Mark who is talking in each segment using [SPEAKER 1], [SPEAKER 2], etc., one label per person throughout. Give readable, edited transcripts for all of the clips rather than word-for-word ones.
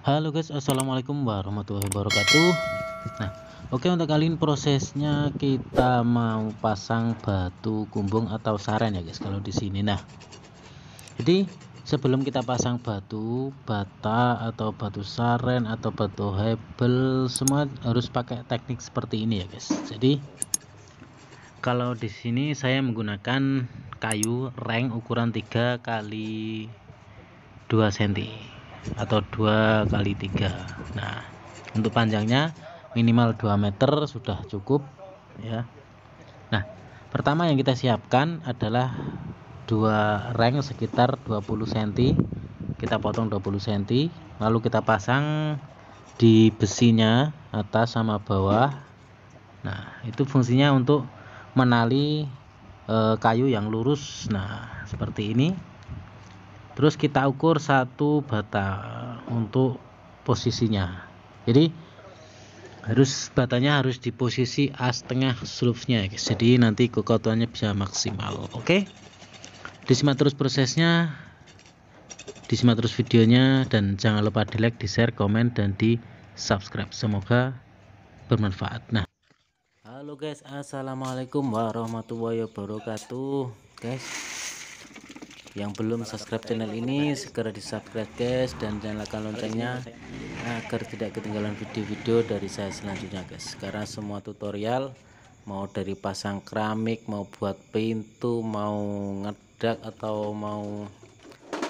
[SPEAKER 1] Halo guys, assalamualaikum warahmatullahi wabarakatuh. Nah, oke, untuk kali ini prosesnya kita mau pasang batu kumbung atau saren ya guys. Kalau di sini, nah, jadi sebelum kita pasang batu bata atau batu saren atau batu hebel, semua harus pakai teknik seperti ini ya guys. Jadi kalau di sini saya menggunakan kayu reng ukuran 3 kali 2 cm atau 2 kali 3. Nah, untuk panjangnya minimal 2 meter sudah cukup ya. Nah, pertama yang kita siapkan adalah 2 reng sekitar 20 cm. Kita potong 20 cm, lalu kita pasang di besinya atas sama bawah. Nah, itu fungsinya untuk menali kayu yang lurus. Nah, seperti ini. Terus kita ukur 1 bata untuk posisinya. Jadi batanya harus di posisi A setengah slope-nya guys. Jadi nanti kekuatannya bisa maksimal. Oke. Disimak terus prosesnya, disimak terus videonya, dan jangan lupa di like, di share, komen, dan di subscribe. Semoga bermanfaat. Nah, halo guys, assalamualaikum warahmatullahi wabarakatuh guys. Yang belum subscribe channel ini segera di subscribe guys, dan nyalakan loncengnya agar tidak ketinggalan video-video dari saya selanjutnya guys. Karena semua tutorial, mau dari pasang keramik, mau buat pintu, mau ngedak, atau mau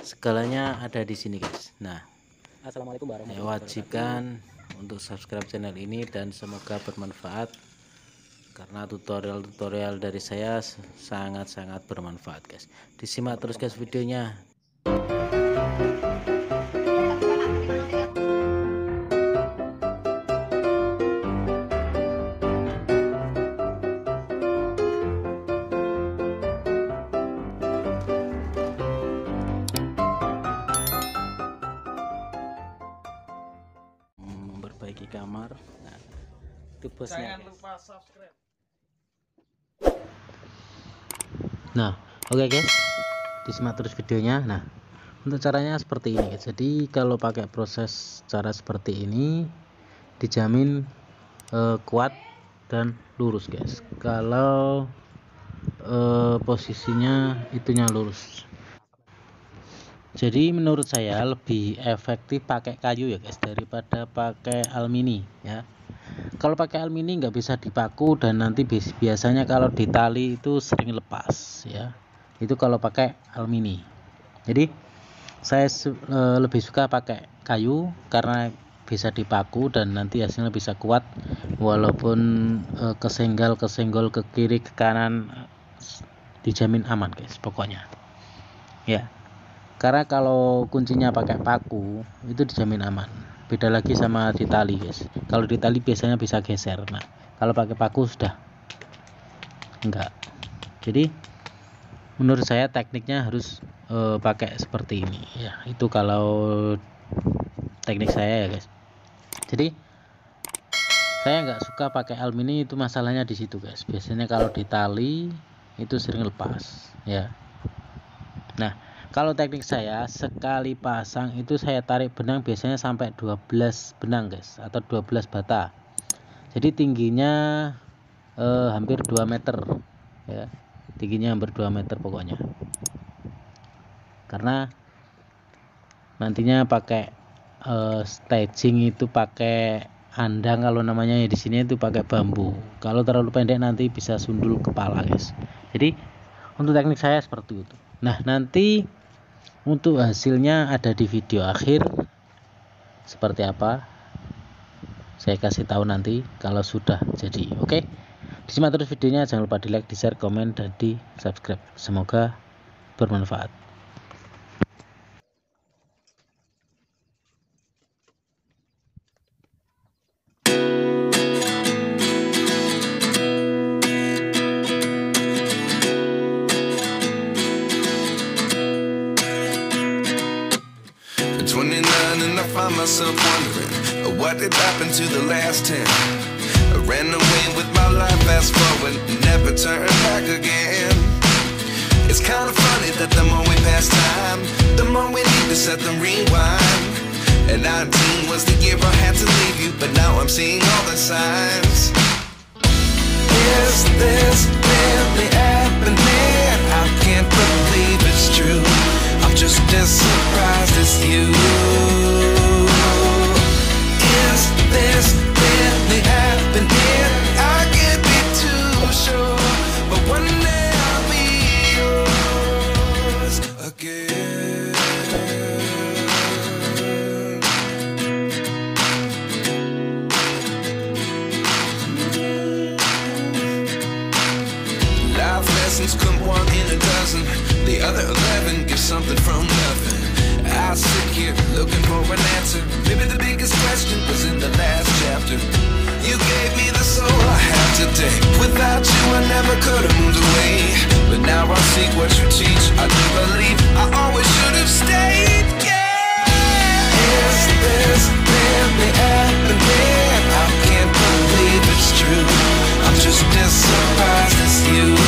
[SPEAKER 1] segalanya ada di sini guys. Nah,
[SPEAKER 2] Assalamualaikum warahmatullahi
[SPEAKER 1] saya wajibkan untuk subscribe channel ini, dan semoga bermanfaat. Karena tutorial dari saya sangat-sangat bermanfaat guys. Disimak terus guys videonya. Memperbaiki kamar. Nah, itu bosnya. Jangan lupa subscribe. Nah, oke guys, disimak terus videonya. Nah, untuk caranya seperti ini guys. Jadi kalau pakai proses cara seperti ini dijamin kuat dan lurus guys. Kalau posisinya itunya lurus. Jadi menurut saya lebih efektif pakai kayu ya guys daripada pakai alumini ya. Kalau pakai alumini nggak bisa dipaku, dan nanti biasanya kalau ditali itu sering lepas ya. Itu kalau pakai alumini. Jadi saya lebih suka pakai kayu karena bisa dipaku dan nanti hasilnya bisa kuat, walaupun kesenggol ke kiri ke kanan dijamin aman guys pokoknya ya. Karena kalau kuncinya pakai paku itu dijamin aman. Beda lagi sama di tali guys. Kalau di tali biasanya bisa geser. Nah, kalau pakai paku sudah enggak. Jadi menurut saya tekniknya harus pakai seperti ini ya. Itu kalau teknik saya ya guys. Jadi saya nggak suka pakai alumini, itu masalahnya di situ guys. Biasanya kalau di tali itu sering lepas ya. Nah, kalau teknik saya sekali pasang itu saya tarik benang biasanya sampai 12 benang guys, atau 12 bata. Jadi tingginya hampir 2 meter ya. Tingginya hampir 2 meter pokoknya. Karena nantinya pakai staging itu pakai andang, kalau namanya ya di sini itu pakai bambu. Kalau terlalu pendek nanti bisa sundul kepala guys. Jadi untuk teknik saya seperti itu. Nah, nanti untuk hasilnya ada di video akhir seperti apa, saya kasih tahu nanti kalau sudah jadi. Oke, disimak terus videonya, jangan lupa di like, di share, komen, dan di subscribe. Semoga bermanfaat.
[SPEAKER 3] Find myself wondering what did happen to the last 10. I ran away with my life, fast forward, never turn back again. It's kind of funny that the more we pass time, the more we need to set the rewind And 19 was the year I had to leave you, but now I'm seeing all the signs. Is this really happening? I can't believe it's true. I'm just as surprised as you. Is this really happening? I can't be too sure, but one day I'll be yours again. Life lessons come one in a dozen. The other 11 give something from nothing. I sit here looking for an answer. Maybe the biggest question was in the last chapter. You gave me the soul I have today. Without you I never could have moved away. But now I see what you teach. I do believe I always should have stayed. Yeah. Is this really happening? I can't believe it's true. I'm just as surprised as you.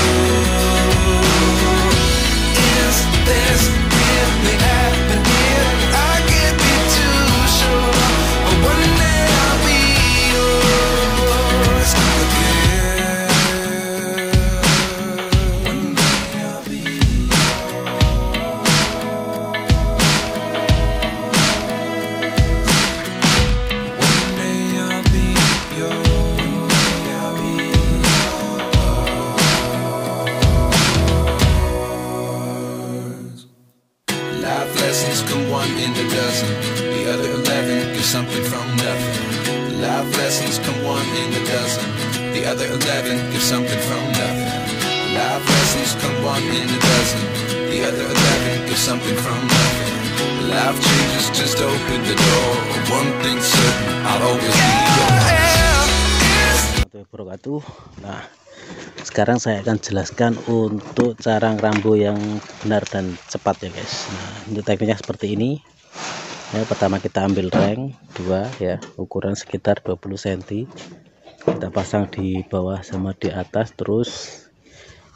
[SPEAKER 3] Is this really happening? I can't be too sure, but one day I'll be yours again. One day I'll be One day I'll be yours. Life lessons come one in a dozen. The other 11 give something from nothing. Life lessons come one in a dozen. The other 11 give something from nothing. Life lessons come one in a dozen. The other 11 give something from nothing. Life changes just open the door. One thing's certain, I'll always be yours.
[SPEAKER 1] Nah, sekarang saya akan jelaskan untuk cara ngerambo yang benar dan cepat ya guys. Nah, untuk tekniknya seperti ini ya. Pertama kita ambil reng 2 ya, ukuran sekitar 20 cm. Kita pasang di bawah sama di atas. Terus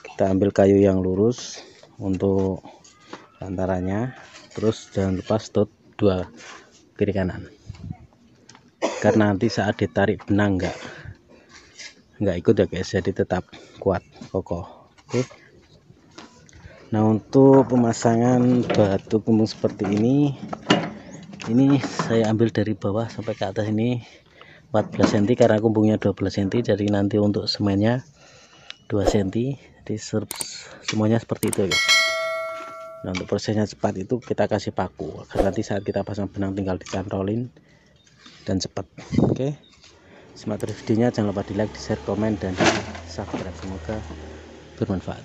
[SPEAKER 1] kita ambil kayu yang lurus untuk antaranya. Terus jangan lupa stop 2 kiri kanan, karena nanti saat ditarik benang nggak ikut ya guys, jadi tetap kuat kokoh. Oke. Nah, untuk pemasangan batu kumbung seperti ini saya ambil dari bawah sampai ke atas ini 14 cm karena kumbungnya 12 cm, jadi nanti untuk semennya 2 cm, jadi semuanya seperti itu ya guys. Nah, untuk prosesnya cepat itu kita kasih paku agar nanti saat kita pasang benang tinggal dicantolin dan cepat. Oke. Simak terus videonya, jangan lupa di like, di share, komen, dan di subscribe. Semoga bermanfaat.